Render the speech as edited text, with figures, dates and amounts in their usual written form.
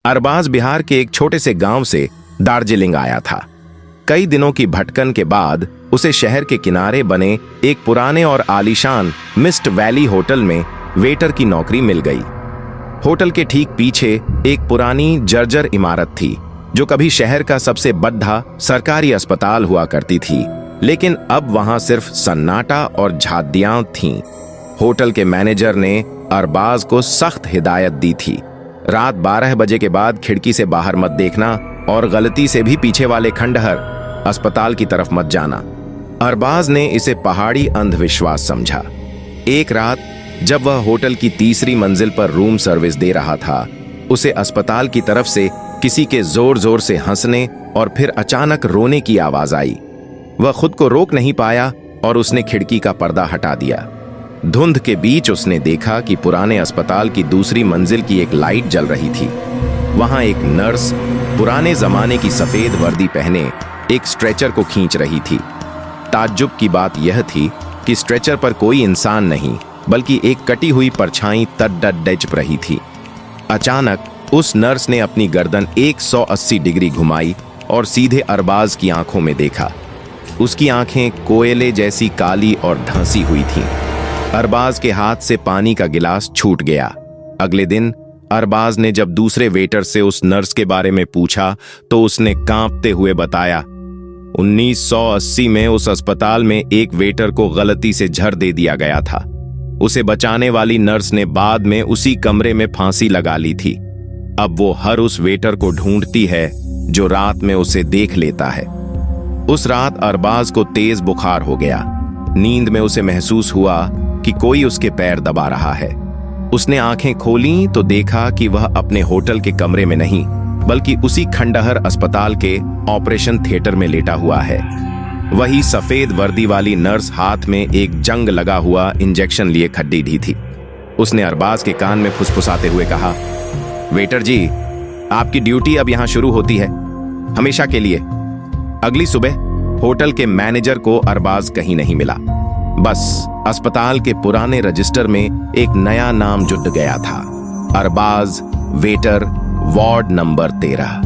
अरबाज बिहार के एक छोटे से गांव से दार्जिलिंग आया था। कई दिनों की भटकन के बाद उसे शहर के किनारे बने एक पुराने और आलीशान मिस्ट वैली होटल में वेटर की नौकरी मिल गई। होटल के ठीक पीछे एक पुरानी जर्जर इमारत थी जो कभी शहर का सबसे बड़ा सरकारी अस्पताल हुआ करती थी, लेकिन अब वहां सिर्फ सन्नाटा और झाड़ियां थीं। होटल के मैनेजर ने अरबाज को सख्त हिदायत दी थी, रात 12 बजे के बाद खिड़की से बाहर मत देखना और गलती से भी पीछे वाले खंडहर अस्पताल की तरफ मत जाना। अरबाज ने इसे पहाड़ी अंधविश्वास समझा। एक रात जब वह होटल की तीसरी मंजिल पर रूम सर्विस दे रहा था, उसे अस्पताल की तरफ से किसी के जोर जोर से हंसने और फिर अचानक रोने की आवाज आई। वह खुद को रोक नहीं पाया और उसने खिड़की का पर्दा हटा दिया। धुंध के बीच उसने देखा कि पुराने अस्पताल की दूसरी मंजिल की एक लाइट जल रही थी। वहां एक नर्स पुराने जमाने की सफेद वर्दी पहने एक स्ट्रेचर को खींच रही थी। ताज्जुब की बात यह थी कि स्ट्रेचर पर कोई इंसान नहीं बल्कि एक कटी हुई परछाई तड़प रही थी। अचानक उस नर्स ने अपनी गर्दन 180 डिग्री घुमाई और सीधे अरबाज की आंखों में देखा। उसकी आंखें कोयले जैसी काली और धंसी हुई थीं। अरबाज के हाथ से पानी का गिलास छूट गया। अगले दिन अरबाज ने जब दूसरे वेटर से उस नर्स के बारे में पूछा तो उसने कांपते हुए बताया, 1980 में उस अस्पताल में एक वेटर को गलती से झर दे दिया गया था। उसे बचाने वाली नर्स ने बाद में उसी कमरे में फांसी लगा ली थी। अब वो हर उस वेटर को ढूंढती है जो रात में उसे देख लेता है। उस रात अरबाज को तेज बुखार हो गया। नींद में उसे महसूस हुआ कि कोई उसके पैर दबा रहा है। उसने आंखें खोलीं तो देखा कि वह अपने होटल के कमरे में नहीं बल्कि उसी खंडहर अस्पताल के ऑपरेशन थिएटर में लेटा हुआ है। वही सफेद वर्दी वाली नर्स हाथ में एक जंग लगा हुआ इंजेक्शन लिए खड्डी ढी थी। उसने अरबाज के कान में फुसफुसाते हुए कहा, वेटर जी, आपकी ड्यूटी अब यहां शुरू होती है, हमेशा के लिए। अगली सुबह होटल के मैनेजर को अरबाज कहीं नहीं मिला। बस अस्पताल के पुराने रजिस्टर में एक नया नाम जुड़ गया था, अरबाज, वेटर, वार्ड नंबर 13।